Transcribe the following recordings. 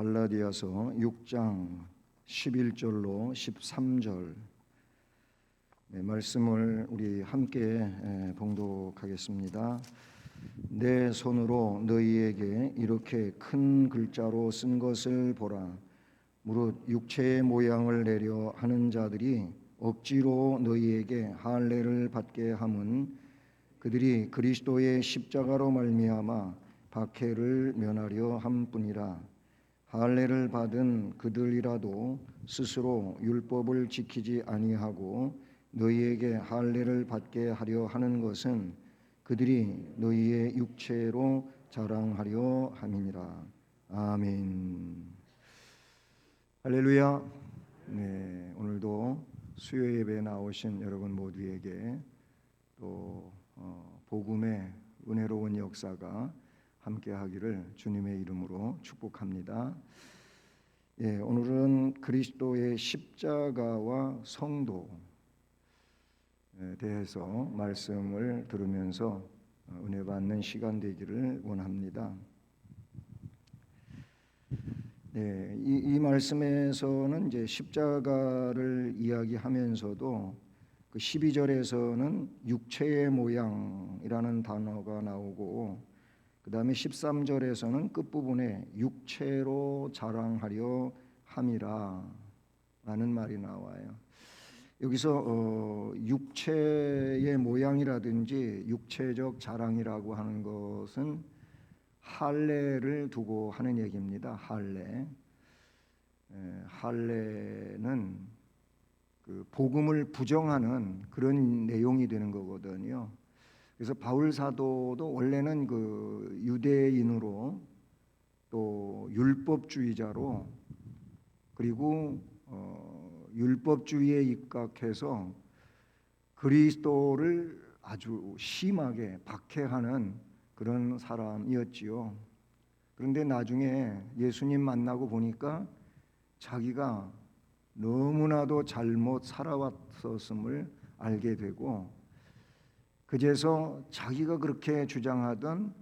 갈라디아서 6장 11절로 13절 말씀을 우리 함께 봉독하겠습니다. 내 손으로 너희에게 이렇게 큰 글자로 쓴 것을 보라. 무릇 육체의 모양을 내려 하는 자들이 억지로 너희에게 할례를 받게 함은 그들이 그리스도의 십자가로 말미암아 박해를 면하려 함뿐이라. 할례를 받은 그들이라도 스스로 율법을 지키지 아니하고 너희에게 할례를 받게 하려 하는 것은 그들이 너희의 육체로 자랑하려 함이니라. 아멘. 할렐루야. 네, 오늘도 수요 예배에 나오신 여러분 모두에게 또 복음의 은혜로운 역사가 함께하기를 주님의 이름으로 축복합니다. 예, 오늘은 그리스도의 십자가와 성도에 대해서 말씀을 들으면서 은혜 받는 시간 되기를 원합니다. 네, 이 말씀에서는 이제 십자가를 이야기하면서도 그 12절에서는 육체의 모양이라는 단어가 나오고 그 다음에 13절에서는 끝부분에 육체로 자랑하려 함이라 라는 말이 나와요. 여기서 육체의 모양이라든지 육체적 자랑이라고 하는 것은 할례를 두고 하는 얘기입니다. 할례는 그 복음을 부정하는 그런 내용이 되는 거거든요. 그래서 바울 사도도 원래는 그 유대인으로 또 율법주의자로 그리고 율법주의에 입각해서 그리스도를 아주 심하게 박해하는 그런 사람이었지요. 그런데 나중에 예수님 만나고 보니까 자기가 너무나도 잘못 살아왔었음을 알게 되고 그제서 자기가 그렇게 주장하던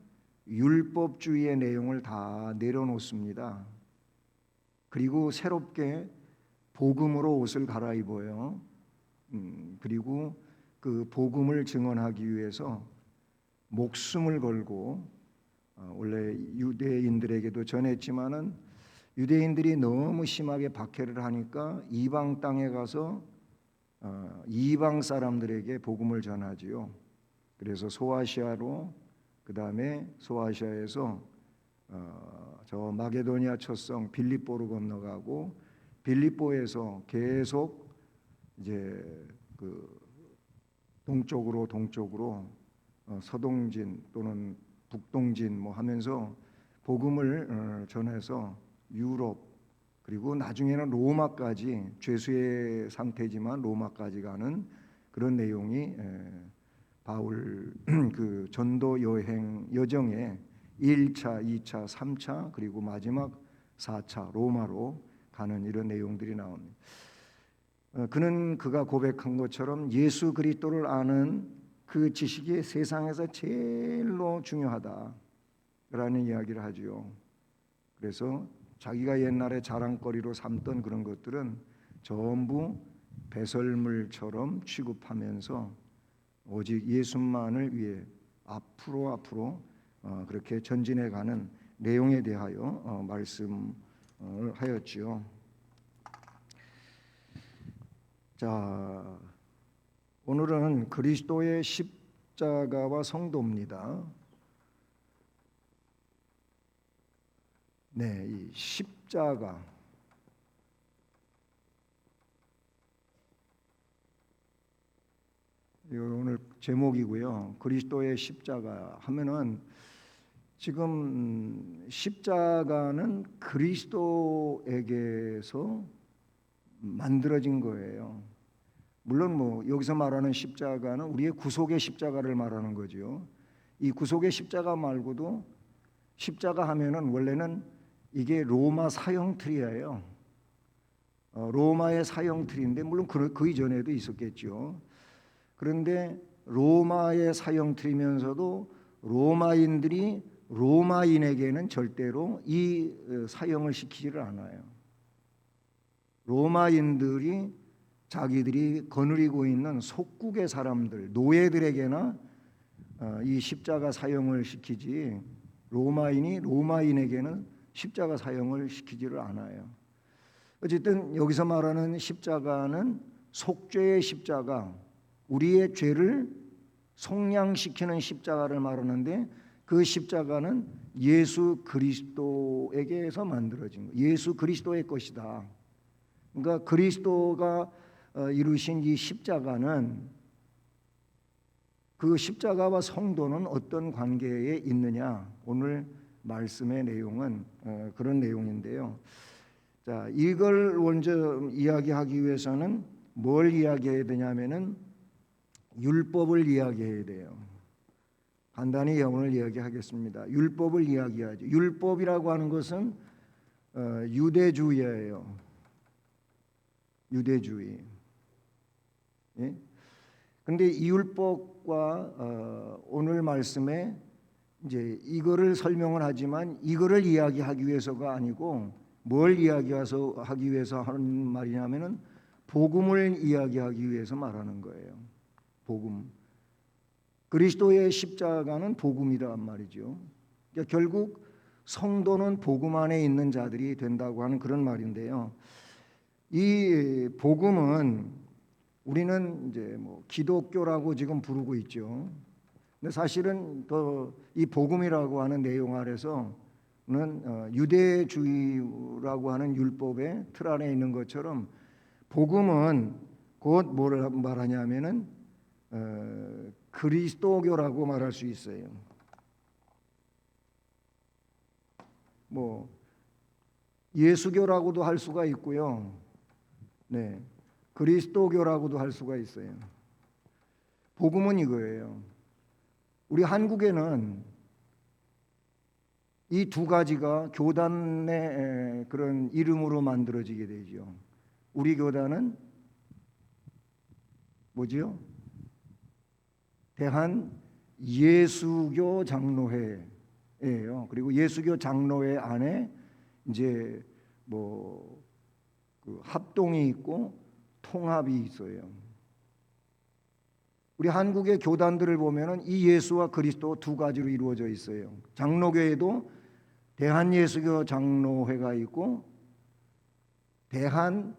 율법주의의 내용을 다 내려놓습니다. 그리고 새롭게 복음으로 옷을 갈아입어요. 그리고 그 복음을 증언하기 위해서 목숨을 걸고 원래 유대인들에게도 전했지만은 유대인들이 너무 심하게 박해를 하니까 이방 땅에 가서 이방 사람들에게 복음을 전하지요. 그래서 소아시아로 그 다음에 소아시아에서 저 마게도니아 첫 성 빌립보로 건너가고 빌립보에서 계속 이제 그 동쪽으로 서동진 또는 북동진 뭐 하면서 복음을 전해서 유럽 그리고 나중에는 로마까지 죄수의 상태지만 로마까지 가는 그런 내용이 바울 그 전도 여행 여정에 1차, 2차, 3차 그리고 마지막 4차 로마로 가는 이런 내용들이 나옵니다. 그는 그가 고백한 것처럼 예수 그리스도를 아는 그 지식이 세상에서 제일로 중요하다라는 이야기를 하지요. 그래서 자기가 옛날에 자랑거리로 삼던 그런 것들은 전부 배설물처럼 취급하면서 오직 예수만을 위해 앞으로 그렇게 전진해가는 내용에 대하여 말씀을 하였지요. 자, 오늘은 그리스도의 십자가와 성도입니다. 네, 이 십자가 오늘 제목이고요. 그리스도의 십자가 하면은 지금 십자가는 그리스도에게서 만들어진 거예요. 물론 뭐 여기서 말하는 십자가는 우리의 구속의 십자가를 말하는 거죠. 이 구속의 십자가 말고도 십자가 하면은 원래는 이게 로마 사형틀이에요. 로마의 사형틀인데 물론 그 이전에도 있었겠죠. 그런데 로마의 사형틀이면서도 로마인들이 로마인에게는 절대로 이 사형을 시키지를 않아요. 로마인들이 자기들이 거느리고 있는 속국의 사람들, 노예들에게나 이 십자가 사형을 시키지, 로마인이 로마인에게는 십자가 사형을 시키지를 않아요. 어쨌든 여기서 말하는 십자가는 속죄의 십자가, 우리의 죄를 속량시키는 십자가를 말하는데, 그 십자가는 예수 그리스도에게서 만들어진 거, 예수 그리스도의 것이다. 그러니까 그리스도가 이루신 이 십자가는, 그 십자가와 성도는 어떤 관계에 있느냐, 오늘 말씀의 내용은 그런 내용인데요. 자, 이걸 먼저 이야기하기 위해서는 뭘 이야기해야 되냐면은 율법을 이야기해야 돼요. 간단히 오늘 이야기하겠습니다. 율법을 이야기하죠. 율법이라고 하는 것은 유대주의예요. 유대주의. 예? 근데 이 율법과 오늘 말씀에 이제 이거를 설명을 하지만 이거를 이야기하기 위해서가 아니고 뭘 이야기하기 위해서 하는 말이냐면은 복음을 이야기하기 위해서 말하는 거예요. 복음. 그리스도의 십자가는 복음이란 말이죠. 그러니까 결국 성도는 복음 안에 있는 자들이 된다고 하는 그런 말인데요. 이 복음은 우리는 이제 뭐 기독교라고 지금 부르고 있죠. 근데 사실은 더 이 복음이라고 하는 내용 아래서는 유대주의라고 하는 율법의 틀 안에 있는 것처럼 복음은 곧 뭘 말하냐면은 그리스도교라고 말할 수 있어요. 뭐 예수교라고도 할 수가 있고요. 네, 그리스도교라고도 할 수가 있어요. 복음은 이거예요. 우리 한국에는 이 두 가지가 교단의 그런 이름으로 만들어지게 되죠. 우리 교단은 뭐지요? 대한 예수교 장로회예요. 그리고 예수교 장로회 안에 이제 뭐 그 합동이 있고 통합이 있어요. 우리 한국의 교단들을 보면은 이 예수와 그리스도 두 가지로 이루어져 있어요. 장로교에도 대한예수교 장로회가 있고 대한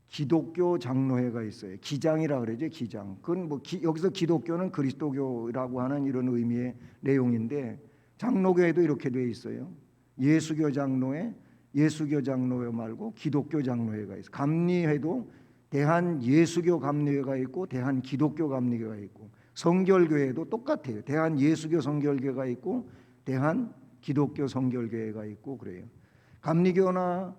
기독교 장로회가 있어요. 기장이라 그러죠. 기장. 그건 뭐 여기서 기독교는 그리스도교라고 하는 이런 의미의 내용인데, 장로교에도 이렇게 돼 있어요. 예수교 장로회, 예수교 장로회 말고 기독교 장로회가 있어요. 감리회도 대한 예수교 감리회가 있고 대한 기독교 감리회가 있고, 성결교회도 똑같아요. 대한 예수교 성결교회가 있고 대한 기독교 성결교회가 있고 그래요. 감리교나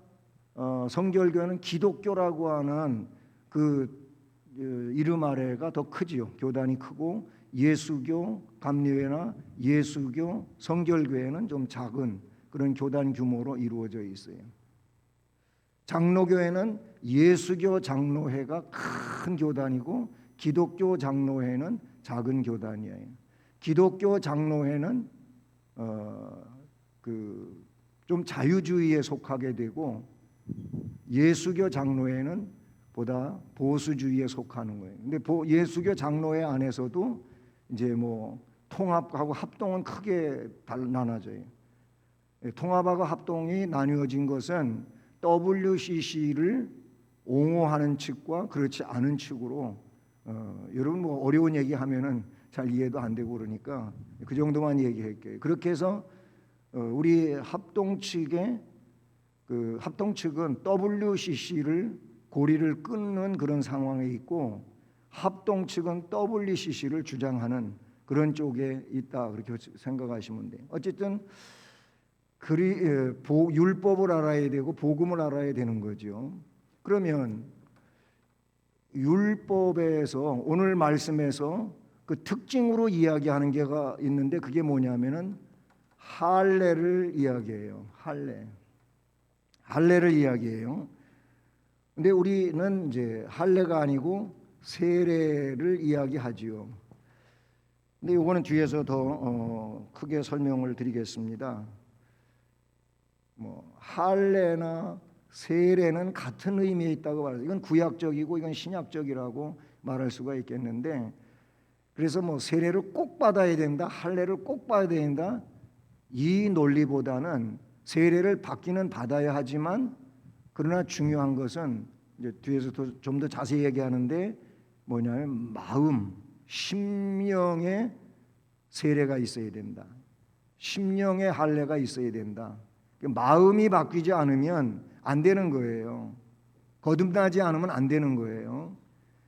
성결교회는 기독교라고 하는 그 이름 아래가 더 크지요. 교단이 크고, 예수교 감리회나 예수교 성결교회는 좀 작은 그런 교단 규모로 이루어져 있어요. 장로교회는 예수교 장로회가 큰 교단이고 기독교 장로회는 작은 교단이에요. 기독교 장로회는 좀 자유주의에 속하게 되고, 예수교 장로회는 보다 보수주의에 속하는 거예요. 근데 예수교 장로회 안에서도 이제 뭐 통합하고 합동은 크게 나눠져요. 통합하고 합동이 나뉘어진 것은 WCC를 옹호하는 측과 그렇지 않은 측으로, 여러분 뭐 어려운 얘기하면은 잘 이해도 안 되고 그러니까 그 정도만 얘기할게요. 그렇게 해서 우리 합동 측의 합동 측은 WCC를 고리를 끊는 그런 상황에 있고, 합동 측은 WCC를 주장하는 그런 쪽에 있다, 그렇게 생각하시면 돼요. 어쨌든 율법을 알아야 되고 복음을 알아야 되는 거죠. 그러면 율법에서 오늘 말씀에서 그 특징으로 이야기하는 게가 있는데, 그게 뭐냐면은 할례를 이야기해요. 할례를 이야기해요. 근데 우리는 이제 할례가 아니고 세례를 이야기하지요. 근데 이거는 뒤에서 더 크게 설명을 드리겠습니다. 뭐 할례나 세례는 같은 의미에 있다고 말해요. 이건 구약적이고 이건 신약적이라고 말할 수가 있겠는데, 그래서 뭐 세례를 꼭 받아야 된다, 할례를 꼭 받아야 된다, 이 논리보다는 세례를 받기는 받아야 하지만, 그러나 중요한 것은 이제 뒤에서 좀 더 자세히 얘기하는데 뭐냐면 마음, 심령의 세례가 있어야 된다. 심령의 할례가 있어야 된다. 마음이 바뀌지 않으면 안 되는 거예요. 거듭나지 않으면 안 되는 거예요.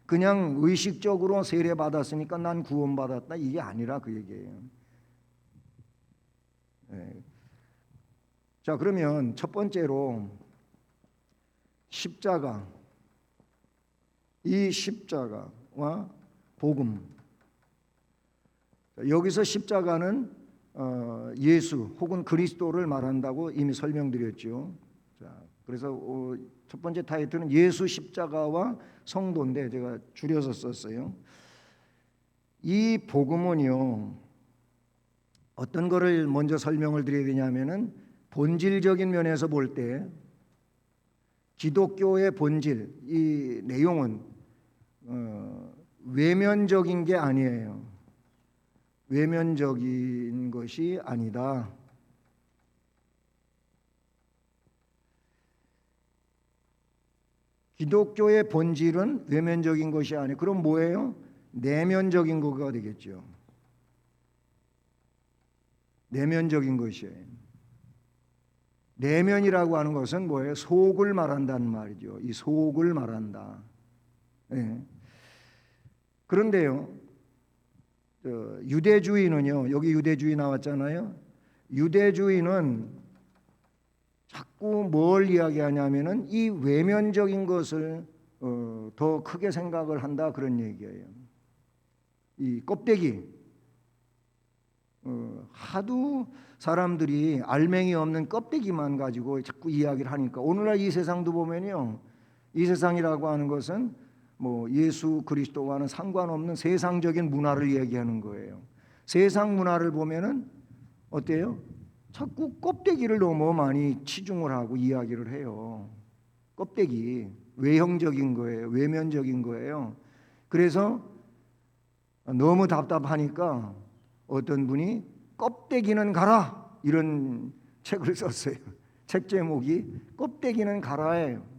그냥 의식적으로 세례 받았으니까 난 구원 받았다, 이게 아니라 그 얘기예요. 네. 자, 그러면 첫 번째로 십자가, 이 십자가와 복음. 여기서 십자가는 예수 혹은 그리스도를 말한다고 이미 설명드렸죠. 자, 그래서 첫 번째 타이틀은 예수 십자가와 성도인데 제가 줄여서 썼어요. 이 복음은요, 어떤 거를 먼저 설명을 드려야 되냐면은 본질적인 면에서 볼 때 기독교의 본질, 이 내용은 외면적인 게 아니에요. 외면적인 것이 아니다. 기독교의 본질은 외면적인 것이 아니에요. 그럼 뭐예요? 내면적인 거가 되겠죠. 내면적인 것이에요. 내면이라고 하는 것은 뭐예요? 속을 말한다는 말이죠. 이 속을 말한다. 네. 그런데요, 유대주의는요, 여기 유대주의 나왔잖아요. 유대주의는 자꾸 뭘 이야기하냐면은 이 외면적인 것을 더 크게 생각을 한다, 그런 얘기예요. 이 껍데기, 하도 사람들이 알맹이 없는 껍데기만 가지고 자꾸 이야기를 하니까 오늘날 이 세상도 보면요, 이 세상이라고 하는 것은 뭐 예수 그리스도와는 상관없는 세상적인 문화를 얘기하는 거예요. 세상 문화를 보면은 어때요? 자꾸 껍데기를 너무 많이 치중을 하고 이야기를 해요. 껍데기, 외형적인 거예요. 외면적인 거예요. 그래서 너무 답답하니까 어떤 분이 껍데기는 가라, 이런 책을 썼어요. 책 제목이 껍데기는 가라예요.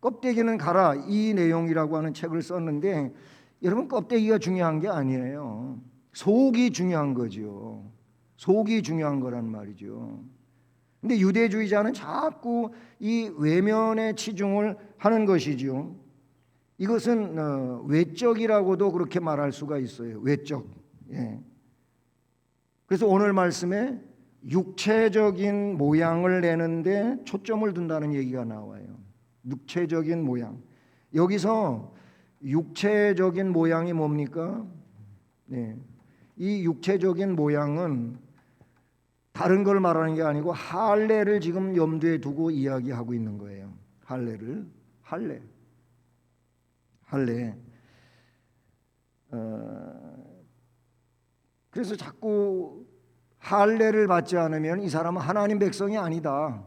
껍데기는 가라, 이 내용이라고 하는 책을 썼는데, 여러분 껍데기가 중요한 게 아니에요. 속이 중요한 거죠. 속이 중요한 거란 말이죠. 근데 유대주의자는 자꾸 이 외면에 치중을 하는 것이죠. 이것은 외적이라고도 그렇게 말할 수가 있어요. 외적. 예. 그래서 오늘 말씀에 육체적인 모양을 내는데 초점을 둔다는 얘기가 나와요. 육체적인 모양. 여기서 육체적인 모양이 뭡니까? 네. 이 육체적인 모양은 다른 걸 말하는 게 아니고 할례를 지금 염두에 두고 이야기하고 있는 거예요. 할례를. 할례. 그래서 자꾸 할례를 받지 않으면 이 사람은 하나님 백성이 아니다,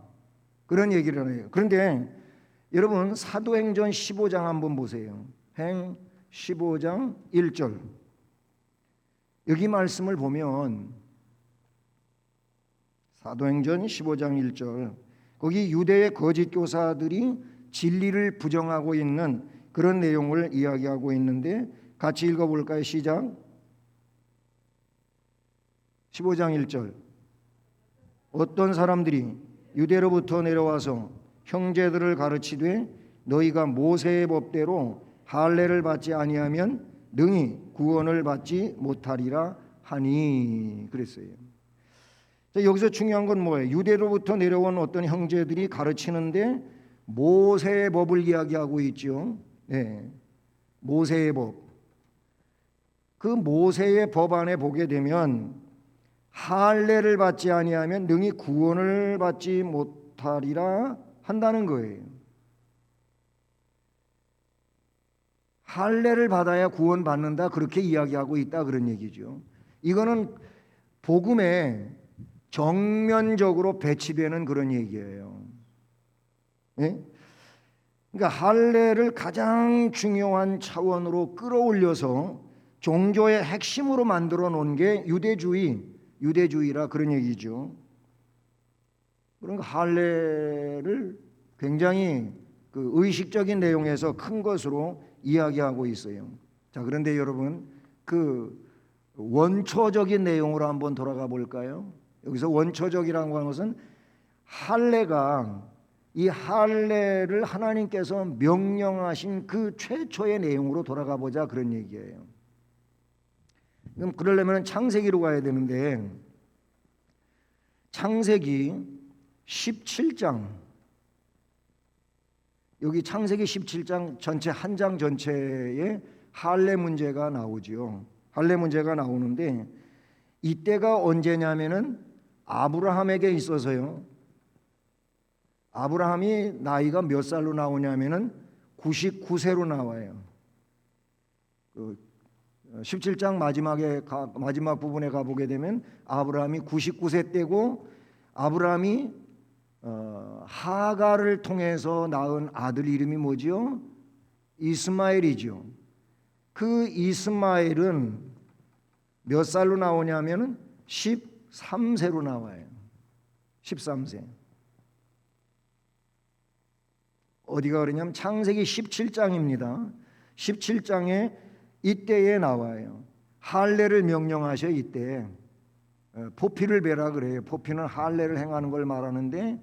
그런 얘기를 해요. 그런데 여러분 사도행전 15장 한번 보세요. 행 15장 1절. 여기 말씀을 보면 사도행전 15장 1절, 거기 유대의 거짓 교사들이 진리를 부정하고 있는 그런 내용을 이야기하고 있는데 같이 읽어볼까요? 시작. 15장 1절. 어떤 사람들이 유대로부터 내려와서 형제들을 가르치되 너희가 모세의 법대로 할례를 받지 아니하면 능히 구원을 받지 못하리라 하니, 그랬어요. 자, 여기서 중요한 건 뭐예요? 유대로부터 내려온 어떤 형제들이 가르치는데 모세의 법을 이야기하고 있죠. 네, 모세의 법. 그 모세의 법 안에 보게 되면 할례를 받지 아니하면 능히 구원을 받지 못하리라 한다는 거예요. 할례를 받아야 구원받는다 그렇게 이야기하고 있다 그런 얘기죠. 이거는 복음에 정면적으로 배치되는 그런 얘기예요. 예? 그러니까 할례를 가장 중요한 차원으로 끌어올려서 종교의 핵심으로 만들어 놓은 게 유대주의라 그런 얘기죠. 그러니까 할례를 굉장히 그 의식적인 내용에서 큰 것으로 이야기하고 있어요. 자, 그런데 여러분 그 원초적인 내용으로 한번 돌아가 볼까요? 여기서 원초적이라고 하는 것은 할례가 이 할례를 하나님께서 명령하신 그 최초의 내용으로 돌아가 보자 그런 얘기예요. 그럼 그러려면 창세기로 가야 되는데 창세기 17장 여기 창세기 17장 전체 한 장 전체에 할례 문제가 나오지요. 할례 문제가 나오는데 이때가 언제냐면은 아브라함에게 있어서요. 아브라함이 나이가 몇 살로 나오냐면은 99세로 나와요. 17장 마지막 부분에 가보게 되면 아브라함이 99세 때고 아브라함이 하갈을 통해서 낳은 아들 이름이 뭐지요? 이스마엘이죠. 그 이스마엘은 몇 살로 나오냐면은 13세로 나와요. 13세. 어디가 그러냐면 창세기 17장입니다. 17장에 이때에 나와요. 할례를 명령하셔. 이때 포피를 베라 그래요. 포피는 할례를 행하는 걸 말하는데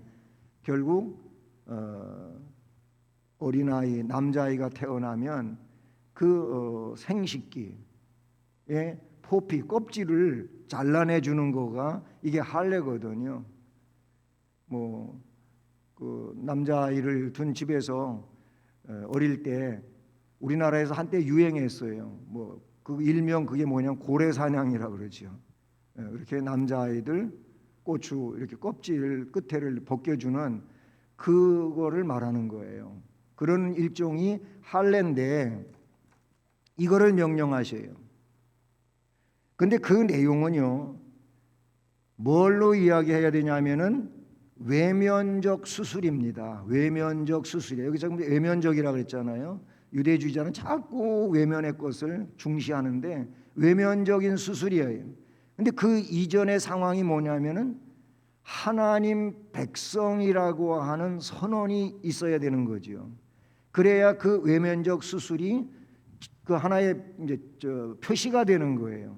결국 어린아이 남자아이가 태어나면 그 생식기에 포피 껍질을 잘라내 주는 거가 이게 할례거든요. 뭐 그 남자아이를 둔 집에서 어릴 때 우리나라에서 한때 유행했어요. 뭐 그 일명 그게 뭐냐면 고래 사냥이라 그러죠. 이렇게 남자아이들 고추 이렇게 껍질 끝에를 벗겨주는 그거를 말하는 거예요. 그런 일종이 할례인데 이거를 명령하셔요. 근데 그 내용은요, 뭘로 이야기해야 되냐면은 외면적 수술입니다. 외면적 수술이에요. 여기 지금 외면적이라고 그랬잖아요. 유대주의자는 자꾸 외면의 것을 중시하는데 외면적인 수술이에요. 근데 그 이전의 상황이 뭐냐면은 하나님 백성이라고 하는 선언이 있어야 되는 거죠. 그래야 그 외면적 수술이 그 하나의 이제 표시가 되는 거예요.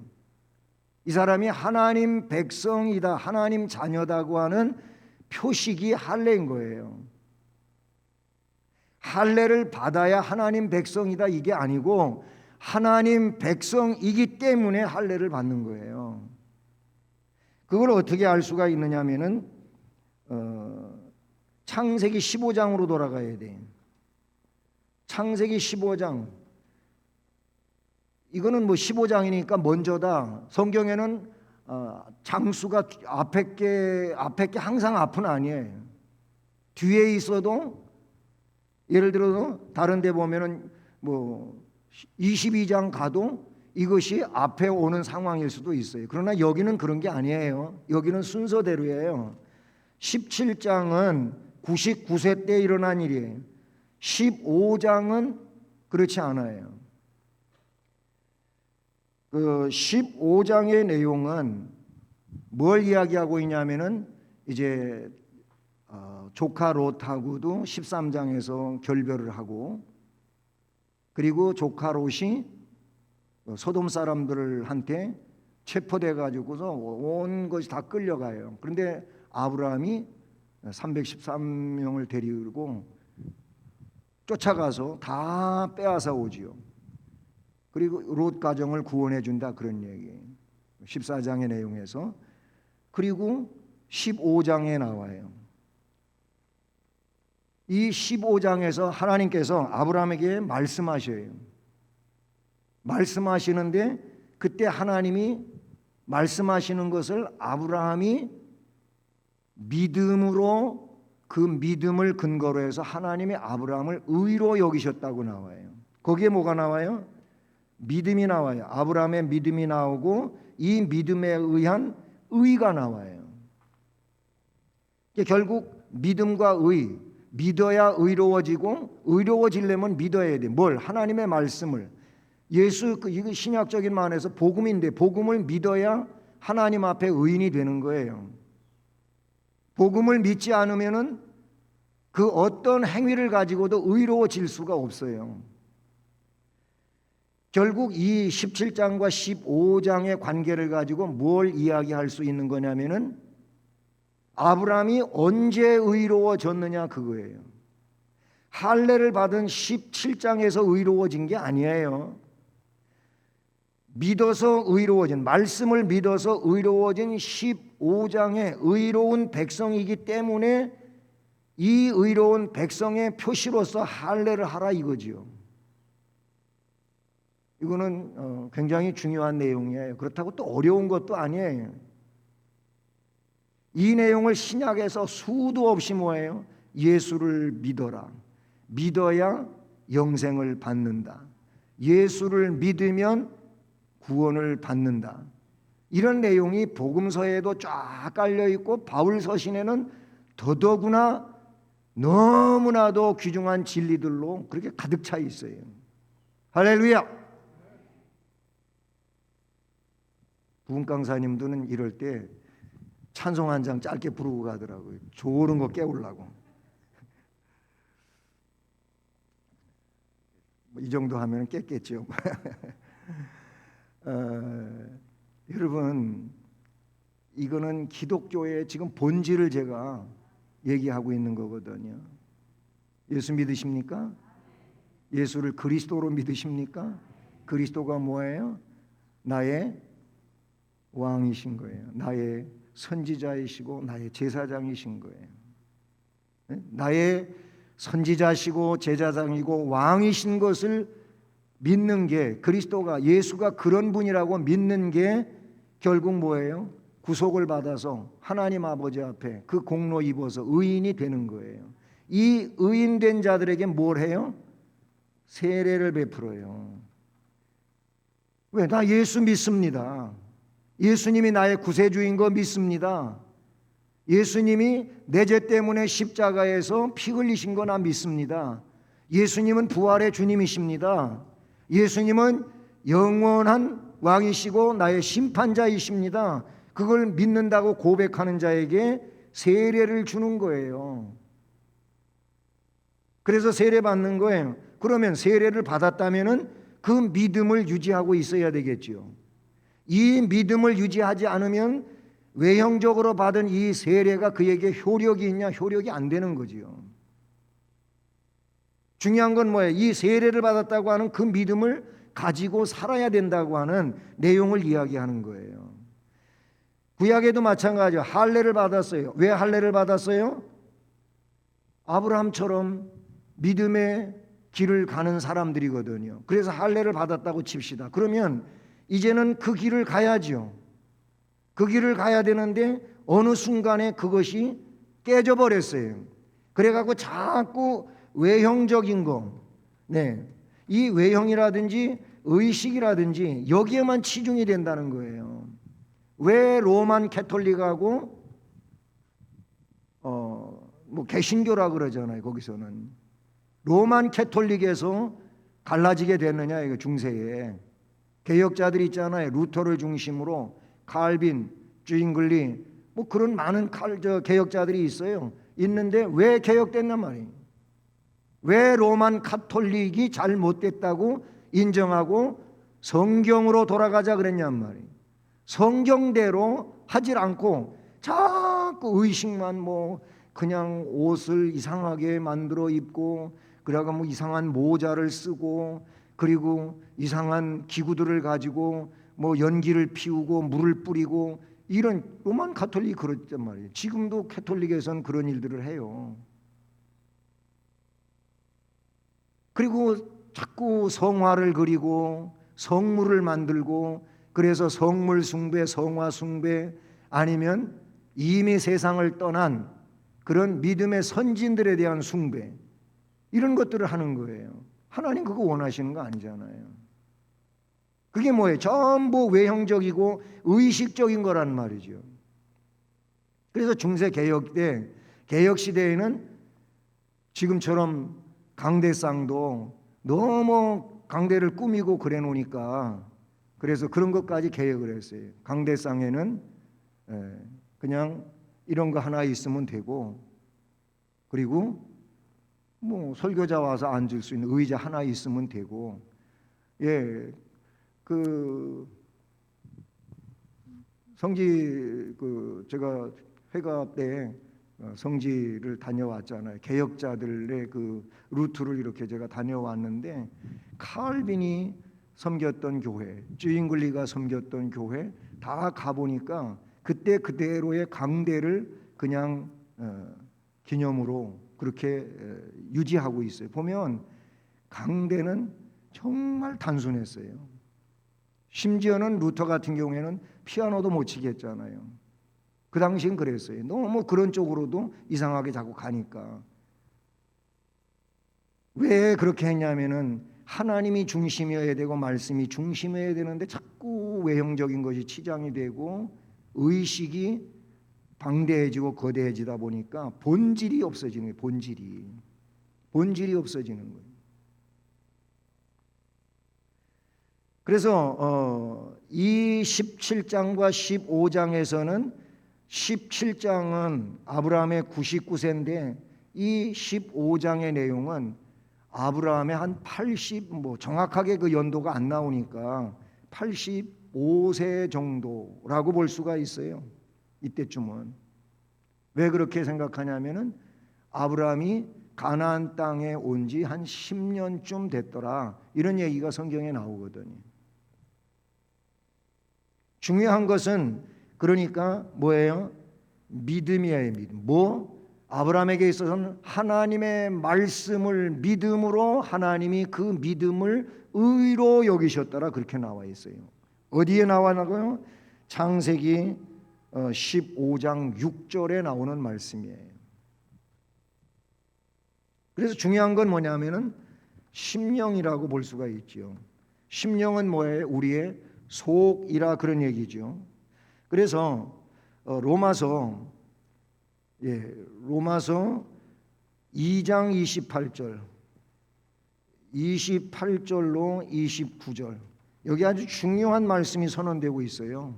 이 사람이 하나님 백성이다, 하나님 자녀다고 하는 표식이 할례인 거예요. 할례를 받아야 하나님 백성이다 이게 아니고 하나님 백성이기 때문에 할례를 받는 거예요. 그걸 어떻게 알 수가 있느냐면은 창세기 15장으로 돌아가야 돼. 창세기 15장. 이거는 뭐 15장이니까 먼저다. 성경에는 장수가 앞에 게 항상 앞은 아니에요. 뒤에 있어도 예를 들어서 다른 데 보면은 뭐 22장 가도 이것이 앞에 오는 상황일 수도 있어요. 그러나 여기는 그런 게 아니에요. 여기는 순서대로예요. 17장은 99세 때 일어난 일이에요. 15장은 그렇지 않아요. 그 15장의 내용은 뭘 이야기하고 있냐면은 이제 조카 롯하고도 13장에서 결별을 하고 그리고 조카 롯이 소돔 사람들한테 체포돼 가지고서 온 것이 다 끌려가요. 그런데 아브라함이 313명을 데리고 쫓아가서 다 빼앗아 오지요. 그리고 롯 가정을 구원해 준다 그런 얘기예요. 14장의 내용에서. 그리고 15장에 나와요. 이 15장에서 하나님께서 아브라함에게 말씀하셔요. 말씀하시는데 그때 하나님이 말씀하시는 것을 아브라함이 믿음으로 그 믿음을 근거로 해서 하나님이 아브라함을 의로 여기셨다고 나와요. 거기에 뭐가 나와요? 믿음이 나와요. 아브라함의 믿음이 나오고 이 믿음에 의한 의가 나와요. 결국 믿음과 의, 믿어야 의로워지고 의로워지려면 믿어야 돼. 뭘? 하나님의 말씀을. 예수, 이거 신약적인 말에서 복음인데 복음을 믿어야 하나님 앞에 의인이 되는 거예요. 복음을 믿지 않으면은 그 어떤 행위를 가지고도 의로워질 수가 없어요. 결국 이 17장과 15장의 관계를 가지고 뭘 이야기할 수 있는 거냐면은 아브라함이 언제 의로워졌느냐 그거예요. 할례를 받은 17장에서 의로워진 게 아니에요. 믿어서 의로워진, 말씀을 믿어서 의로워진 15장의 의로운 백성이기 때문에 이 의로운 백성의 표시로서 할례를 하라 이거지요. 이거는 굉장히 중요한 내용이에요. 그렇다고 또 어려운 것도 아니에요. 이 내용을 신약에서 수도 없이 뭐예요? 예수를 믿어라. 믿어야 영생을 받는다. 예수를 믿으면 구원을 받는다. 이런 내용이 복음서에도 쫙 깔려 있고 바울 서신에는 더더구나 너무나도 귀중한 진리들로 그렇게 가득 차 있어요. 할렐루야. 부흥 강사님들은 이럴 때 찬송 한 장 짧게 부르고 가더라고요. 조는 거 깨우려고. 이 정도 하면 깼겠죠. 여러분, 이거는 기독교의 지금 본질을 제가 얘기하고 있는 거거든요. 예수 믿으십니까? 예수를 그리스도로 믿으십니까? 그리스도가 뭐예요? 나의 왕이신 거예요. 나의 선지자이시고 나의 제사장이신 거예요. 나의 선지자시고 제사장이고 왕이신 것을 믿는 게, 그리스도가, 예수가 그런 분이라고 믿는 게 결국 뭐예요? 구속을 받아서 하나님 아버지 앞에 그 공로 입어서 의인이 되는 거예요. 이 의인된 자들에게 뭘 해요? 세례를 베풀어요. 왜? 나 예수 믿습니다. 예수님이 나의 구세주인 거 믿습니다. 예수님이 내 죄 때문에 십자가에서 피 흘리신 거 나 믿습니다. 예수님은 부활의 주님이십니다. 예수님은 영원한 왕이시고 나의 심판자이십니다. 그걸 믿는다고 고백하는 자에게 세례를 주는 거예요. 그래서 세례 받는 거예요. 그러면 세례를 받았다면은 그 믿음을 유지하고 있어야 되겠지요. 이 믿음을 유지하지 않으면 외형적으로 받은 이 세례가 그에게 효력이 있냐? 효력이 안 되는 거지요. 중요한 건 뭐예요? 이 세례를 받았다고 하는 그 믿음을 가지고 살아야 된다고 하는 내용을 이야기하는 거예요. 구약에도 마찬가지예요. 할례를 받았어요. 왜 할례를 받았어요? 아브라함처럼 믿음의 길을 가는 사람들이거든요. 그래서 할례를 받았다고 칩시다. 그러면 이제는 그 길을 가야죠. 그 길을 가야 되는데 어느 순간에 그것이 깨져버렸어요. 그래갖고 자꾸 외형적인 거, 이 외형이라든지 의식이라든지 여기에만 치중이 된다는 거예요. 왜 로만 캐톨릭하고 뭐 개신교라 그러잖아요. 거기서는 로만 캐톨릭에서 갈라지게 됐느냐 이거 중세에. 개혁자들이 있잖아요. 루터를 중심으로 칼빈, 주잉글리 뭐 그런 많은 개혁자들이 있어요. 있는데 왜 개혁됐냔 말이에요. 왜 로만 카톨릭이 잘못됐다고 인정하고 성경으로 돌아가자 그랬냔 말이에요. 성경대로 하질 않고 자꾸 의식만 뭐 그냥 옷을 이상하게 만들어 입고 그래가 뭐 이상한 모자를 쓰고 그리고 이상한 기구들을 가지고 뭐 연기를 피우고 물을 뿌리고 이런 로만 카톨릭이 그랬단 말이에요. 지금도 캐톨릭에서는 그런 일들을 해요. 그리고 자꾸 성화를 그리고 성물을 만들고 그래서 성물 숭배, 성화 숭배 아니면 이미 세상을 떠난 그런 믿음의 선진들에 대한 숭배 이런 것들을 하는 거예요. 하나님 그거 원하시는 거 아니잖아요. 그게 뭐예요? 전부 외형적이고 의식적인 거란 말이죠. 그래서 중세 개혁 때, 개혁 시대에는 지금처럼 강대상도 너무 강대를 꾸미고 그래 놓으니까, 그래서 그런 것까지 개혁을 했어요. 강대상에는 그냥 이런 거 하나 있으면 되고, 그리고 뭐 설교자 와서 앉을 수 있는 의자 하나 있으면 되고, 그 성지 제가 회가 때 성지를 다녀왔잖아요. 개혁자들의 그 루트를 이렇게 제가 다녀왔는데, 칼빈이 섬겼던 교회, 쯔잉글리가 섬겼던 교회 다 가보니까 그때 그대로의 강대를 그냥 기념으로 그렇게 유지하고 있어요. 보면 강대는 정말 단순했어요. 심지어는 루터 같은 경우에는 피아노도 못 치게 했잖아요. 그 당시엔 그랬어요. 너무 그런 쪽으로도 이상하게 자꾸 가니까. 왜 그렇게 했냐면은 하나님이 중심이어야 되고 말씀이 중심이어야 되는데 자꾸 외형적인 것이 치장이 되고 의식이 방대해지고 거대해지다 보니까 본질이 없어지는 거예요. 본질이 없어지는 거예요. 그래서 이 17장과 15장에서는 17장은 아브라함의 99세인데 이 15장의 내용은 아브라함의 한 80, 정확하게 그 연도가 안 나오니까 85세 정도라고 볼 수가 있어요. 이때쯤은. 왜 그렇게 생각하냐면은 아브라함이 가나안 땅에 온 지 한 10년쯤 됐더라, 이런 얘기가 성경에 나오거든요. 중요한 것은 그러니까 뭐예요? 믿음이에요. 믿음. 아브라함에게 있어서는 하나님의 말씀을 믿음으로 하나님이 그 믿음을 의로 여기셨더라, 그렇게 나와 있어요. 어디에 나와나고요? 창세기 15장 6절에 나오는 말씀이에요. 그래서 중요한 건 뭐냐면은 심령이라고 볼 수가 있죠. 심령은 뭐예요? 우리의 속이라, 그런 얘기죠. 그래서 로마서 2장 28절로 29절, 여기 아주 중요한 말씀이 선언되고 있어요.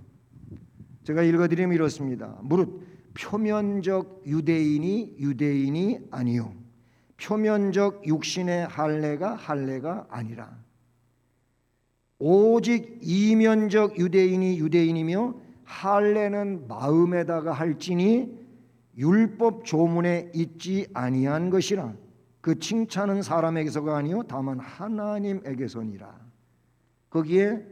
제가 읽어드리면 이렇습니다. 무릇 표면적 유대인이 아니요 표면적 육신의 할례가 아니라 오직 이면적 유대인이며 할례는 마음에다가 할지니 율법 조문에 있지 아니한 것이라. 그 칭찬은 사람에게서가 아니요 다만 하나님에게서니라. 거기에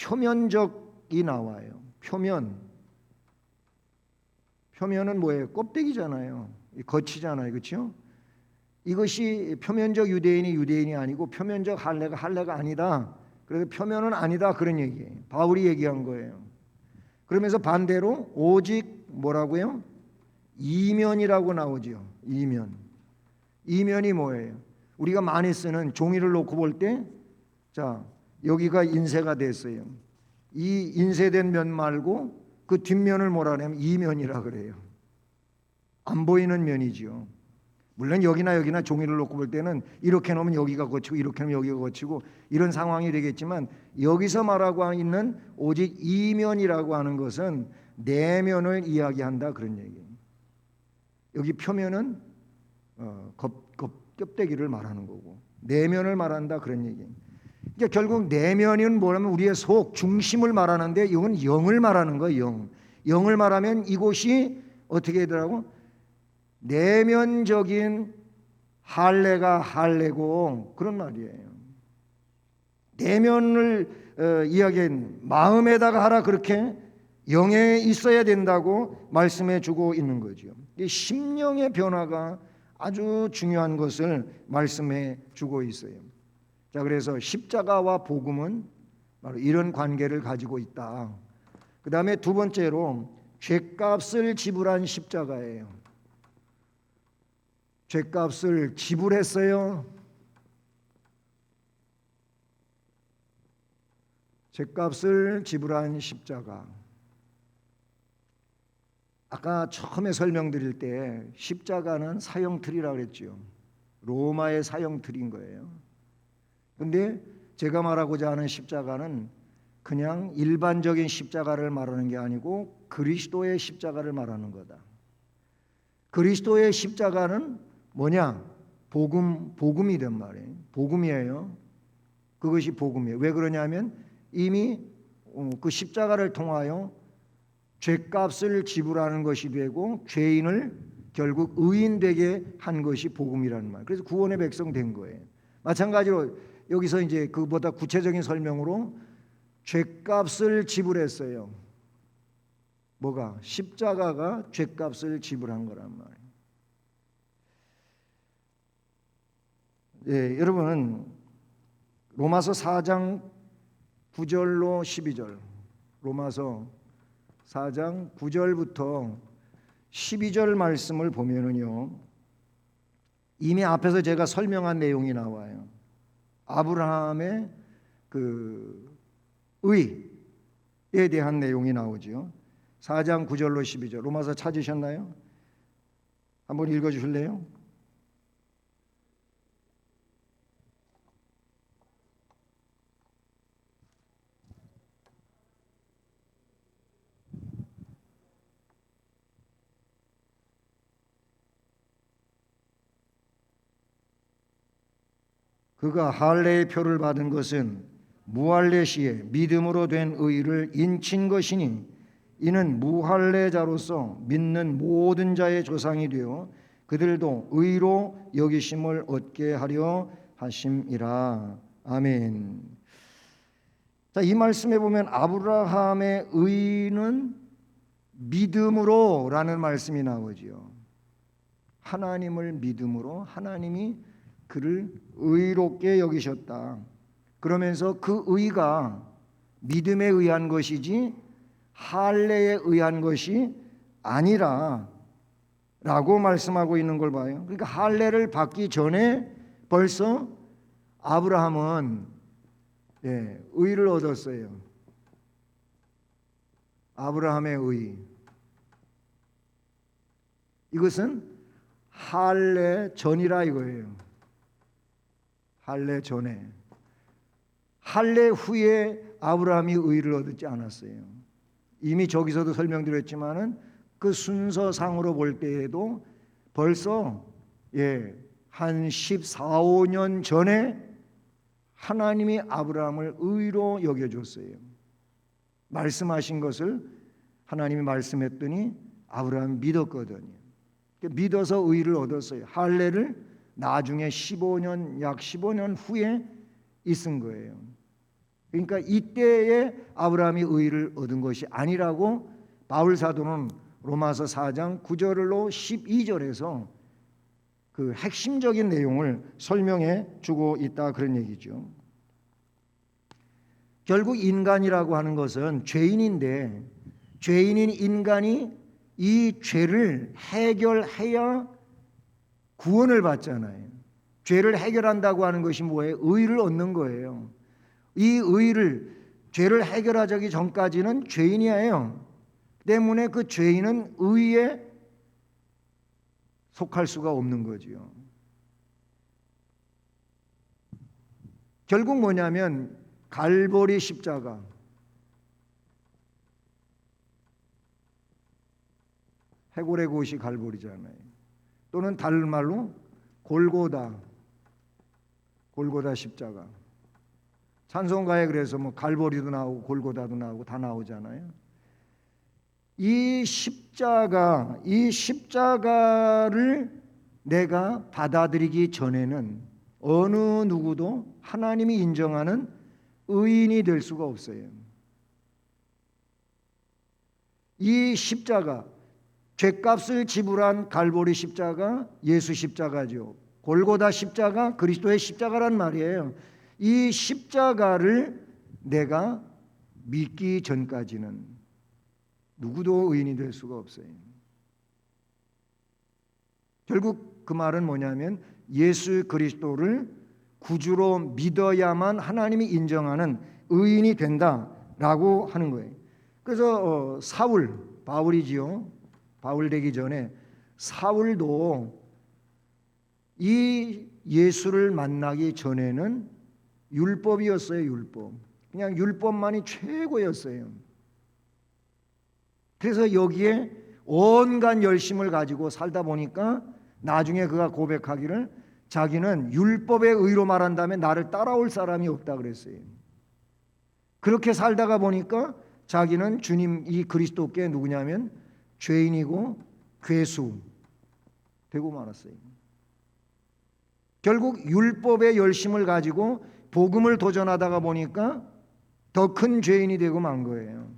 표면적이 나와요. 표면은 뭐예요? 껍데기잖아요. 겉이잖아요. 그렇죠? 이것이 표면적 유대인이 아니고 표면적 할례가 아니다. 그래서 표면은 아니다, 그런 얘기예요. 바울이 얘기한 거예요. 그러면서 반대로 오직 뭐라고요? 이면이라고 나오죠. 이면이 뭐예요? 우리가 많이 쓰는 종이를 놓고 볼 때, 자, 여기가 인쇄가 됐어요. 이 인쇄된 면 말고 그 뒷면을 뭐라 하냐면 이면이라 그래요. 안 보이는 면이죠. 물론 여기나 종이를 놓고 볼 때는 이렇게 놓으면 여기가 거치고 이렇게 놓으면 여기가 거치고 이런 상황이 되겠지만, 여기서 말하고 있는 오직 이면이라고 하는 것은 내면을 이야기한다, 그런 얘기예요. 여기 표면은 껍데기를 말하는 거고 내면을 말한다, 그런 얘기예요. 그러니까 결국 내면은 뭐냐면 우리의 속 중심을 말하는데, 이건 영을 말하는 거예요. 영을 말하면 이곳이 어떻게 되더라고? 내면적인 할례가 할례고, 그런 말이에요. 내면을 이야기한 마음에다가 하라, 그렇게 영에 있어야 된다고 말씀해 주고 있는 거죠. 이 심령의 변화가 아주 중요한 것을 말씀해 주고 있어요. 자, 그래서 십자가와 복음은 바로 이런 관계를 가지고 있다. 그 다음에 두 번째로 죗값을 지불한 십자가예요. 죗값을 지불했어요? 죗값을 지불한 십자가. 아까 처음에 설명드릴 때 십자가는 사형틀이라고 그랬죠. 로마의 사형틀인 거예요. 근데 제가 말하고자 하는 십자가는 그냥 일반적인 십자가를 말하는 게 아니고 그리스도의 십자가를 말하는 거다. 그리스도의 십자가는 뭐냐? 복음이란 말이에요. 복음이에요. 그것이 복음이에요. 왜 그러냐면 이미 그 십자가를 통하여 죄값을 지불하는 것이 되고 죄인을 결국 의인 되게 한 것이 복음이라는 말. 그래서 구원의 백성 된 거예요. 마찬가지로 여기서 이제 그보다 구체적인 설명으로 죄값을 지불했어요. 뭐가? 십자가가 죄값을 지불한 거란 말이에요. 예, 여러분 로마서 4장 9절로 12절, 로마서 4장 9절부터 12절 말씀을 보면은요, 이미 앞에서 제가 설명한 내용이 나와요. 아브라함의 그 의에 대한 내용이 나오죠. 4장 9절로 12절, 로마서 찾으셨나요? 한번 읽어주실래요? 그가 할례의 표를 받은 것은 무할례 시에 믿음으로 된 의를 인친 것이니 이는 무할례자로서 믿는 모든 자의 조상이 되어 그들도 의로 여기심을 얻게 하려 하심이라. 아멘. 자, 이 말씀에 보면 아브라함의 의는 믿음으로라는 말씀이 나오지요. 하나님을 믿음으로 하나님이 그를 의롭게 여기셨다. 그러면서 그 의가 믿음에 의한 것이지 할례에 의한 것이 아니라 라고 말씀하고 있는 걸 봐요. 그러니까 할례를 받기 전에 벌써 아브라함은 의를 얻었어요. 아브라함의 의. 이것은 할례 전이라 이거예요. 할례 전에. 할례 후에 아브라함이 의를 얻지 않았어요. 이미 저기서도 설명드렸지만은 그 순서상으로 볼 때에도 벌써 한 14, 15년 전에 하나님이 아브라함을 의로 여겨줬어요. 말씀하신 것을 하나님이 말씀했더니 아브라함이 믿었거든요. 믿어서 의를 얻었어요. 할례를 나중에 15년, 약 15년 후에 있은 거예요. 그러니까 이때에 아브라함이 의를 얻은 것이 아니라고 바울 사도는 로마서 4장 9절로 12절에서 그 핵심적인 내용을 설명해 주고 있다, 그런 얘기죠. 결국 인간이라고 하는 것은 죄인인데 죄인인 인간이 이 죄를 해결해야 구원을 받잖아요. 죄를 해결한다고 하는 것이 뭐예요? 의를 얻는 거예요. 이 의를, 죄를 해결하기 전까지는 죄인이에요. 때문에 그 죄인은 의에 속할 수가 없는 거지요. 결국 뭐냐면 갈보리 십자가, 해골의 곳이 갈보리잖아요. 또는 다른 말로 골고다 십자가. 찬송가에 그래서 뭐 갈보리도 나오고 골고다도 나오고 다 나오잖아요. 이 십자가를 내가 받아들이기 전에는 어느 누구도 하나님이 인정하는 의인이 될 수가 없어요. 이 십자가, 죄값을 지불한 갈보리 십자가, 예수 십자가죠. 골고다 십자가, 그리스도의 십자가란 말이에요. 이 십자가를 내가 믿기 전까지는 누구도 의인이 될 수가 없어요. 결국 그 말은 뭐냐면 예수 그리스도를 구주로 믿어야만 하나님이 인정하는 의인이 된다라고 하는 거예요. 그래서 바울이지요. 바울 되기 전에 사울도 이 예수를 만나기 전에는 율법이었어요. 율법. 그냥 율법만이 최고였어요. 그래서 여기에 온갖 열심을 가지고 살다 보니까 나중에 그가 고백하기를 자기는 율법의 의로 말한다면 나를 따라올 사람이 없다 그랬어요. 그렇게 살다가 보니까 자기는 주님 이 그리스도께 누구냐면 죄인이고 괴수 되고 말았어요. 결국 율법의 열심을 가지고 복음을 도전하다가 보니까 더 큰 죄인이 되고 만 거예요.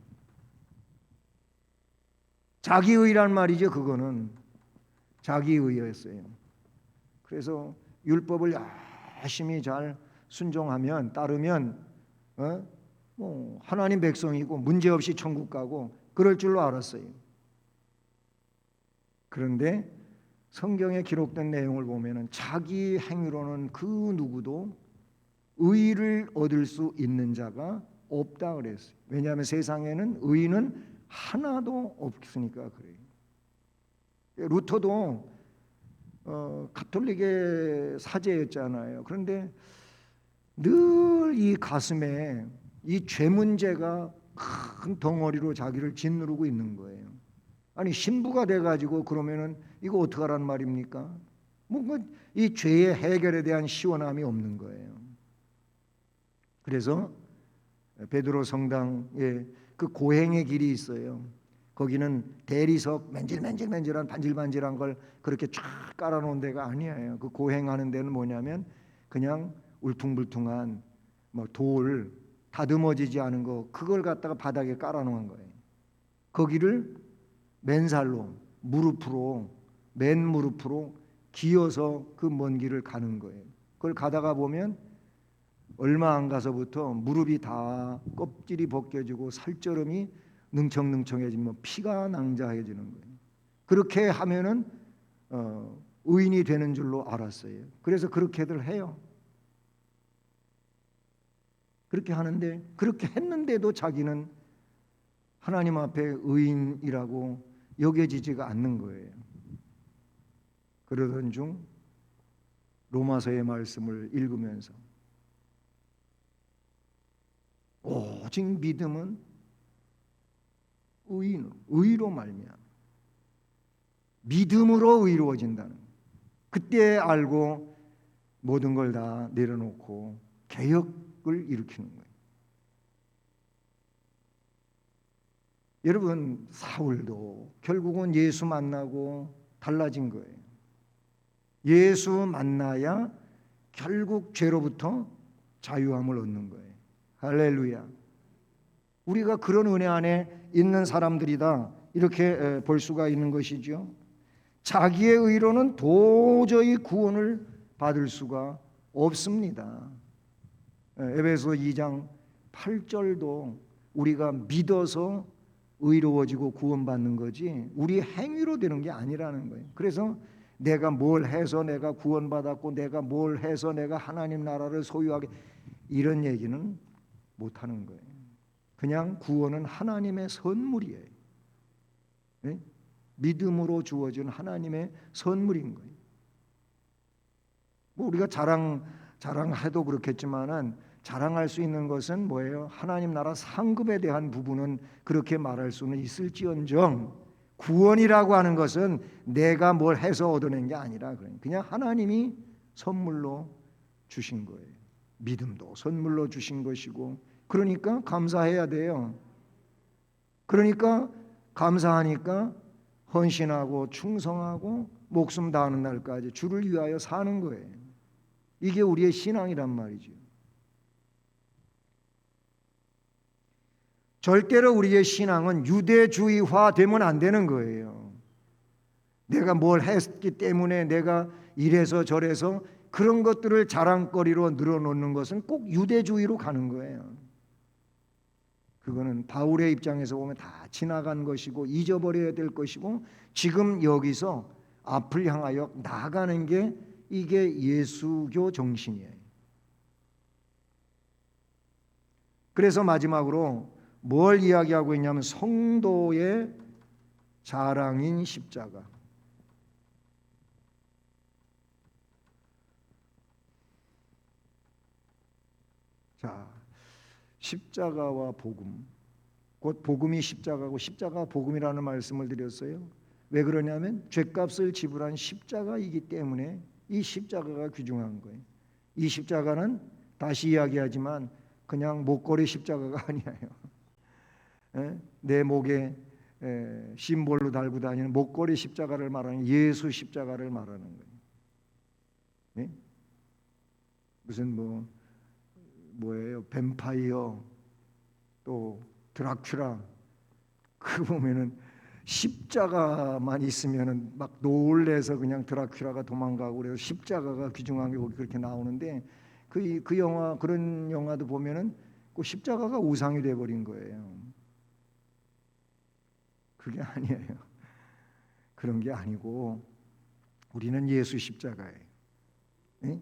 자기의란 말이죠. 그거는 자기의였어요. 그래서 율법을 열심히 잘 순종하면 따르면 하나님 백성이고 문제없이 천국 가고 그럴 줄로 알았어요. 그런데 성경에 기록된 내용을 보면은 자기 행위로는 그 누구도 의를 얻을 수 있는 자가 없다 그랬어요. 왜냐하면 세상에는 의인은 하나도 없으니까 그래요. 루터도 가톨릭의 사제였잖아요. 그런데 늘 이 가슴에 이 죄 문제가 큰 덩어리로 자기를 짓누르고 있는 거예요. 아니 신부가 돼가지고 그러면은 이거 어떡하라는 말입니까? 뭔가 이 죄의 해결에 대한 시원함이 없는 거예요. 그래서 베드로 성당에 그 고행의 길이 있어요. 거기는 대리석 맨질맨질한 반질반질한 걸 그렇게 쫙 깔아놓은 데가 아니에요. 그 고행하는 데는 뭐냐면 그냥 울퉁불퉁한 돌 다듬어지지 않은 거 그걸 갖다가 바닥에 깔아놓은 거예요. 거기를 맨살로 맨 무릎으로 기어서 그 먼 길을 가는 거예요. 그걸 가다가 보면 얼마 안 가서부터 무릎이 다 껍질이 벗겨지고 살점이 능청능청해지면 피가 낭자해지는 거예요. 그렇게 하면은 의인이 되는 줄로 알았어요. 그래서 그렇게들 해요. 그렇게 하는데 그렇게 했는데도 자기는 하나님 앞에 의인이라고 여겨지지가 않는 거예요. 그러던 중 로마서의 말씀을 읽으면서 오직 믿음은 의로 말미암아 믿음으로 의로워진다는 그때 알고 모든 걸 다 내려놓고 개혁을 일으키는 거예요. 여러분 사울도 결국은 예수 만나고 달라진 거예요. 예수 만나야 결국 죄로부터 자유함을 얻는 거예요. 할렐루야. 우리가 그런 은혜 안에 있는 사람들이다 이렇게 볼 수가 있는 것이죠. 자기의 의로는 도저히 구원을 받을 수가 없습니다. 에베소 2장 8절도 우리가 믿어서 의로워지고 구원받는 거지 우리 행위로 되는 게 아니라는 거예요. 그래서 내가 뭘 해서 내가 구원받았고 내가 뭘 해서 내가 하나님 나라를 소유하게 이런 얘기는 못하는 거예요. 그냥 구원은 하나님의 선물이에요. 네? 믿음으로 주어진 하나님의 선물인 거예요. 뭐 우리가 자랑해도 그렇겠지만은 자랑할 수 있는 것은 뭐예요? 하나님 나라 상급에 대한 부분은 그렇게 말할 수는 있을지언정 구원이라고 하는 것은 내가 뭘 해서 얻어낸 게 아니라 그냥 하나님이 선물로 주신 거예요. 믿음도 선물로 주신 것이고 그러니까 감사해야 돼요. 그러니까 감사하니까 헌신하고 충성하고 목숨 다하는 날까지 주를 위하여 사는 거예요. 이게 우리의 신앙이란 말이죠. 절대로 우리의 신앙은 유대주의화 되면 안 되는 거예요. 내가 뭘 했기 때문에 내가 이래서 저래서 그런 것들을 자랑거리로 늘어놓는 것은 꼭 유대주의로 가는 거예요. 그거는 바울의 입장에서 보면 다 지나간 것이고 잊어버려야 될 것이고 지금 여기서 앞을 향하여 나아가는 게 이게 예수교 정신이에요. 그래서 마지막으로 뭘 이야기하고 있냐면 성도의 자랑인 십자가. 자, 십자가와 복음. 곧 복음이 십자가고 십자가 복음이라는 말씀을 드렸어요. 왜 그러냐면 죄값을 지불한 십자가이기 때문에 이 십자가가 귀중한 거예요. 이 십자가는 다시 이야기하지만 그냥 목걸이 십자가가 아니에요. 내 목에 심볼로 달고 다니는 목걸이 십자가를 말하는 예수 십자가를 말하는 거예요. 네? 무슨 뭐예요? 뱀파이어 또 드라큘라 그 보면은 십자가만 있으면은 막 놀래서 그냥 드라큘라가 도망가고 그래서 십자가가 귀중한 게 그렇게 나오는데 그 영화 그런 영화도 보면은 그 십자가가 우상이 돼 버린 거예요. 그게 아니에요. 그런 게 아니고 우리는 예수 십자가예요. 네?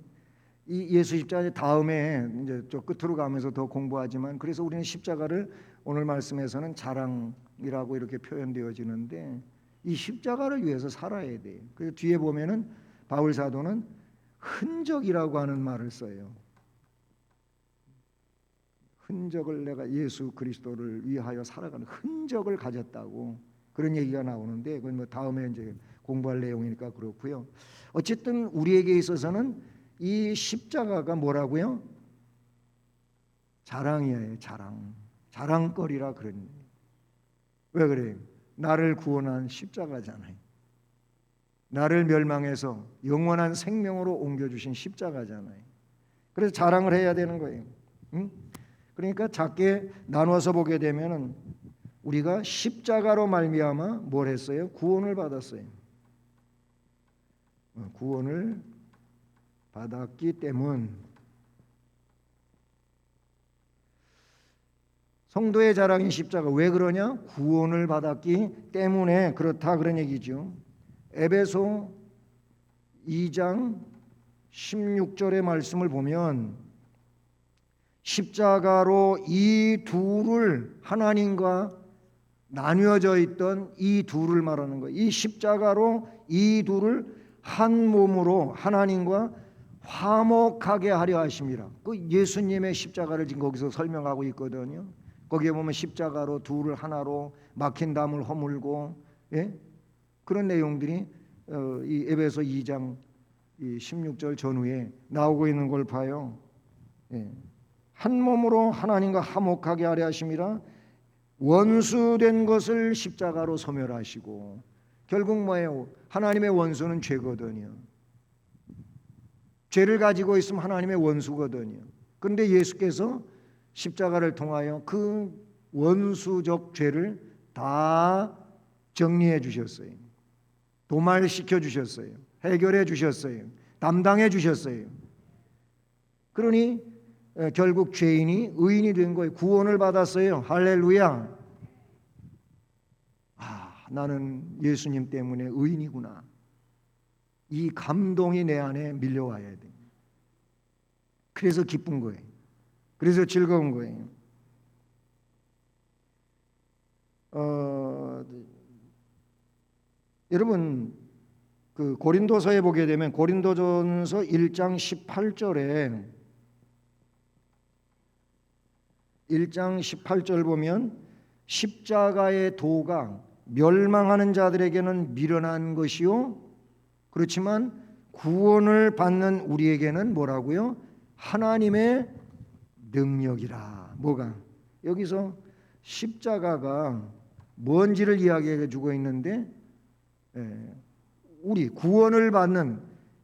이 예수 십자가 다음에 이제 저 끝으로 가면서 더 공부하지만 그래서 우리는 십자가를 오늘 말씀에서는 자랑이라고 이렇게 표현되어지는데 이 십자가를 위해서 살아야 돼요. 그래서 뒤에 보면은 바울 사도는 흔적이라고 하는 말을 써요. 흔적을 내가 예수 그리스도를 위하여 살아가는 흔적을 가졌다고 그런 얘기가 나오는데 그건 뭐 다음에 이제 공부할 내용이니까 그렇고요. 어쨌든 우리에게 있어서는 이 십자가가 뭐라고요? 자랑이에요. 자랑거리라 그런. 왜 그래요? 나를 구원한 십자가잖아요. 나를 멸망해서 영원한 생명으로 옮겨주신 십자가잖아요. 그래서 자랑을 해야 되는 거예요. 응? 그러니까 작게 나눠서 보게 되면은 우리가 십자가로 말미암아 뭘 했어요? 구원을 받았어요. 구원을 받았기 때문 성도의 자랑인 십자가 왜 그러냐? 구원을 받았기 때문에 그렇다 그런 얘기죠. 에베소 2장 16절의 말씀을 보면 십자가로 이 둘을 하나님과 나뉘어져 있던 이 둘을 말하는 거예요. 이 십자가로 이 둘을 한 몸으로 하나님과 화목하게 하려 하심이라. 그 예수님의 십자가를 지금 거기서 설명하고 있거든요. 거기에 보면 십자가로 둘을 하나로 막힌 담을 허물고 그런 내용들이 이 에베소 2장 16절 전후에 나오고 있는 걸 봐요. 한 몸으로 하나님과 화목하게 하려 하심이라. 원수된 것을 십자가로 소멸하시고 결국 뭐예요? 하나님의 원수는 죄거든요. 죄를 가지고 있으면 하나님의 원수거든요. 그런데 예수께서 십자가를 통하여 그 원수적 죄를 다 정리해 주셨어요. 도말시켜 주셨어요. 해결해 주셨어요. 담당해 주셨어요. 그러니 결국 죄인이 의인이 된 거예요. 구원을 받았어요. 할렐루야. 나는 예수님 때문에 의인이구나. 이 감동이 내 안에 밀려와야 돼. 그래서 기쁜 거예요. 그래서 즐거운 거예요. 여러분 그 고린도서에 보게 되면 고린도전서 1장 18절에 1장 18절 보면 십자가의 도가 멸망하는 자들에게는 미련한 것이요 그렇지만 구원을 받는 우리에게는 뭐라고요? 하나님의 능력이라. 뭐가? 여기서 십자가가 뭔지를 이야기해 주고 있는데 우리 구원을 받는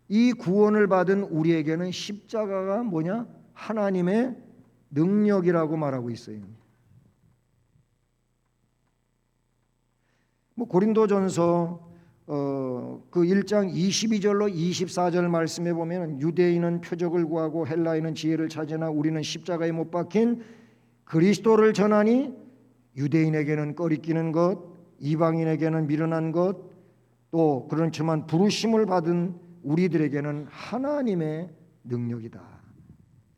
이 구원을 받은 우리에게는 십자가가 뭐냐? 하나님의 능력이라고 말하고 있어요. 고린도전서 그 1장 22절로 24절 말씀에 보면 유대인은 표적을 구하고 헬라인은 지혜를 찾으나 우리는 십자가에 못 박힌 그리스도를 전하니 유대인에게는 꺼리끼는 것 이방인에게는 미련한 것 또 그렇지만 부르심을 받은 우리들에게는 하나님의 능력이다.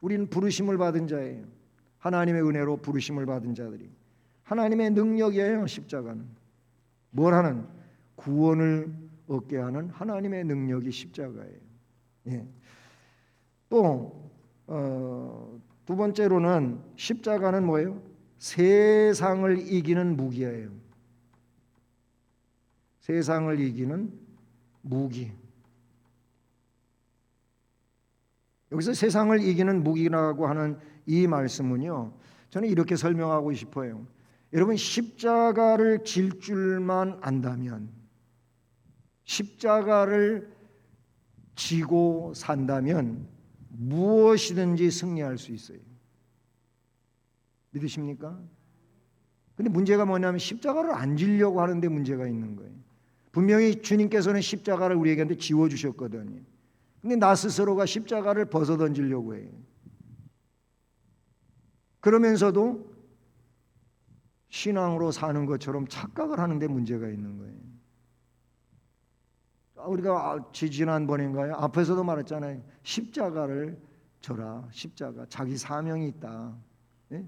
우리는 부르심을 받은 자예요. 하나님의 은혜로 부르심을 받은 자들이. 하나님의 능력이에요. 십자가는 뭘 하는? 구원을 얻게 하는 하나님의 능력이 십자가예요. 예. 또 두 번째로는 십자가는 뭐예요? 세상을 이기는 무기예요. 세상을 이기는 무기. 여기서 세상을 이기는 무기라고 하는 이 말씀은요, 저는 이렇게 설명하고 싶어요. 여러분, 십자가를 질 줄만 안다면, 십자가를 지고 산다면 무엇이든지 승리할 수 있어요. 믿으십니까? 근데 문제가 뭐냐면 십자가를 안 지려고 하는데 문제가 있는 거예요. 분명히 주님께서는 십자가를 우리에게 지워주셨거든요. 근데 나 스스로가 십자가를 벗어던지려고 해요. 그러면서도 신앙으로 사는 것처럼 착각을 하는데 문제가 있는 거예요. 우리가 지난번인가요? 앞에서도 말했잖아요. 십자가를 져라. 십자가. 자기 사명이 있다. 예?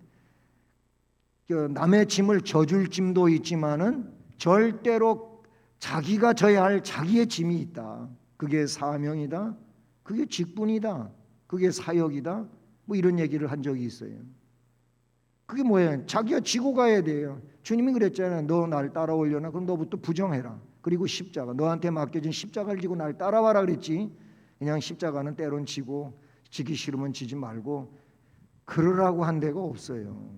남의 짐을 져줄 짐도 있지만은 절대로 자기가 져야 할 자기의 짐이 있다. 그게 사명이다. 그게 직분이다. 그게 사역이다. 뭐 이런 얘기를 한 적이 있어요. 그게 뭐예요? 자기가 지고 가야 돼요. 주님이 그랬잖아요. 너 날 따라오려나? 그럼 너부터 부정해라. 그리고 십자가, 너한테 맡겨진 십자가를 지고 날 따라와라 그랬지. 그냥 십자가는 때론 지고 지기 싫으면 지지 말고 그러라고 한 데가 없어요.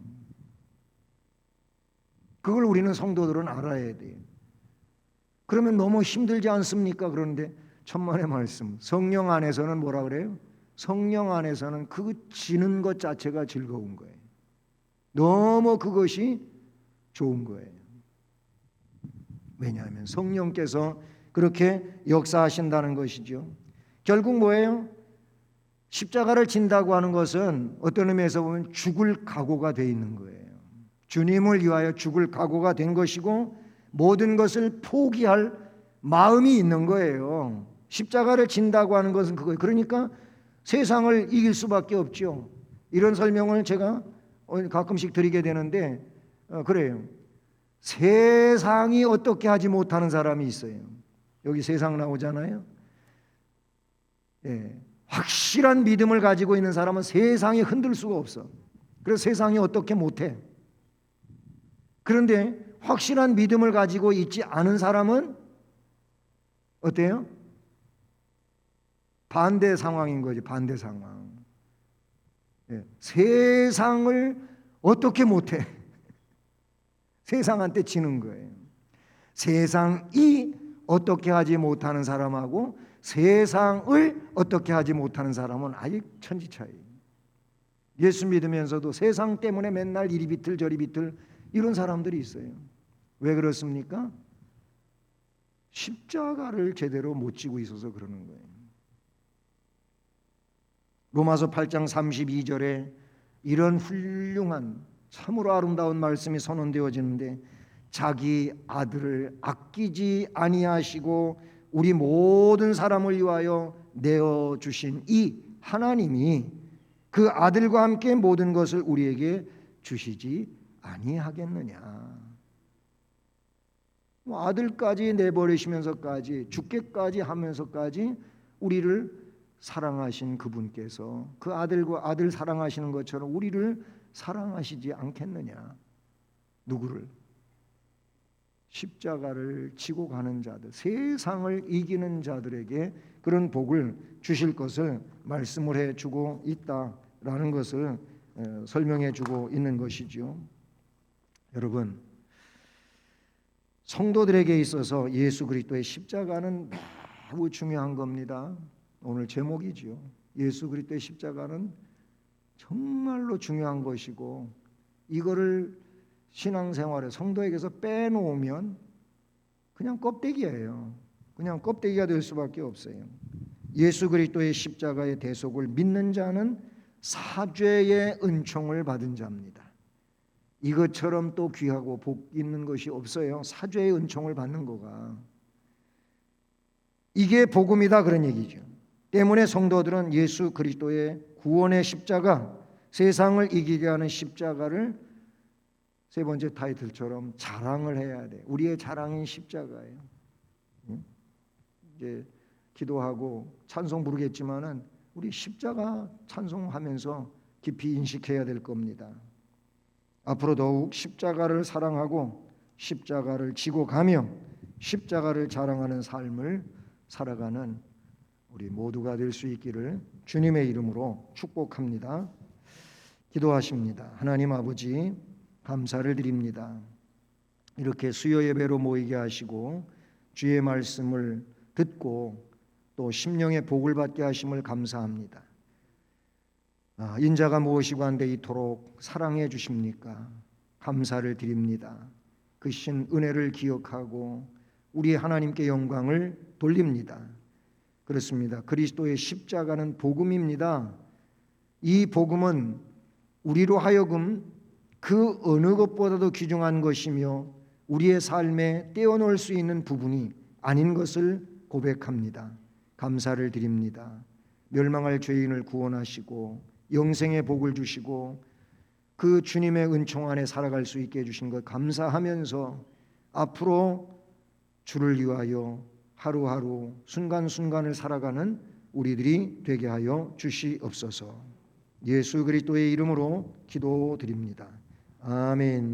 그걸 우리는 성도들은 알아야 돼요. 그러면 너무 힘들지 않습니까? 그런데 천만의 말씀, 성령 안에서는 뭐라 그래요? 성령 안에서는 그 지는 것 자체가 즐거운 거예요. 너무 그것이 좋은 거예요. 왜냐하면 성령께서 그렇게 역사하신다는 것이죠. 결국 뭐예요? 십자가를 진다고 하는 것은 어떤 의미에서 보면 죽을 각오가 되어 있는 거예요. 주님을 위하여 죽을 각오가 된 것이고 모든 것을 포기할 마음이 있는 거예요. 십자가를 진다고 하는 것은 그거예요. 그러니까 세상을 이길 수밖에 없죠. 이런 설명을 제가 가끔씩 드리게 되는데 그래요. 세상이 어떻게 하지 못하는 사람이 있어요. 여기 세상 나오잖아요. 예, 확실한 믿음을 가지고 있는 사람은 세상이 흔들 수가 없어. 그래서 세상이 어떻게 못해. 그런데 확실한 믿음을 가지고 있지 않은 사람은 어때요? 반대 상황인 거지. 반대 상황. 예, 세상을 어떻게 못해. 세상한테 지는 거예요. 세상이 어떻게 하지 못하는 사람하고 세상을 어떻게 하지 못하는 사람은 아직 천지 차이. 예수 믿으면서도 세상 때문에 맨날 이리 비틀 저리 비틀 이런 사람들이 있어요. 왜 그렇습니까? 십자가를 제대로 못 지고 있어서 그러는 거예요. 로마서 8장 32절에 이런 훌륭한 참으로 아름다운 말씀이 선언되어지는데 자기 아들을 아끼지 아니하시고 우리 모든 사람을 위하여 내어주신 이 하나님이 그 아들과 함께 모든 것을 우리에게 주시지 아니하겠느냐. 아들까지 내버리시면서까지 죽게까지 하면서까지 우리를 사랑하신 그분께서 그 아들과 아들 사랑하시는 것처럼 우리를 사랑하시지 않겠느냐. 누구를? 십자가를 지고 가는 자들, 세상을 이기는 자들에게 그런 복을 주실 것을 말씀을 해주고 있다라는 것을 설명해주고 있는 것이죠. 여러분, 성도들에게 있어서 예수 그리스도의 십자가는 매우 중요한 겁니다. 오늘 제목이지요. 예수 그리스도의 십자가는 정말로 중요한 것이고 이거를 신앙생활에 성도에게서 빼놓으면 그냥 껍데기예요. 그냥 껍데기가 될 수밖에 없어요. 예수 그리스도의 십자가의 대속을 믿는 자는 사죄의 은총을 받은 자입니다. 이것처럼 또 귀하고 복 있는 것이 없어요. 사죄의 은총을 받는 거가. 이게 복음이다 그런 얘기죠. 때문에 성도들은 예수 그리스도의 구원의 십자가, 세상을 이기게 하는 십자가를 세 번째 타이틀처럼 자랑을 해야 돼. 우리의 자랑인 십자가예요. 이제 기도하고 찬송 부르겠지만은 우리 십자가 찬송하면서 깊이 인식해야 될 겁니다. 앞으로 더욱 십자가를 사랑하고 십자가를 지고 가며 십자가를 자랑하는 삶을 살아가는 우리 모두가 될 수 있기를 주님의 이름으로 축복합니다. 기도하십니다. 하나님 아버지, 감사를 드립니다. 이렇게 수요 예배로 모이게 하시고 주의 말씀을 듣고 또 심령의 복을 받게 하심을 감사합니다. 인자가 무엇이고 한데 이토록 사랑해 주십니까? 감사를 드립니다. 그 신 은혜를 기억하고 우리 하나님께 영광을 돌립니다. 그렇습니다. 그리스도의 십자가는 복음입니다. 이 복음은 우리로 하여금 그 어느 것보다도 귀중한 것이며 우리의 삶에 떼어놓을 수 있는 부분이 아닌 것을 고백합니다. 감사를 드립니다. 멸망할 죄인을 구원하시고 영생의 복을 주시고 그 주님의 은총 안에 살아갈 수 있게 해주신 것 감사하면서 앞으로 주를 위하여 하루하루 순간순간을 살아가는 우리들이 되게 하여 주시옵소서. 예수 그리스도의 이름으로 기도드립니다. 아멘.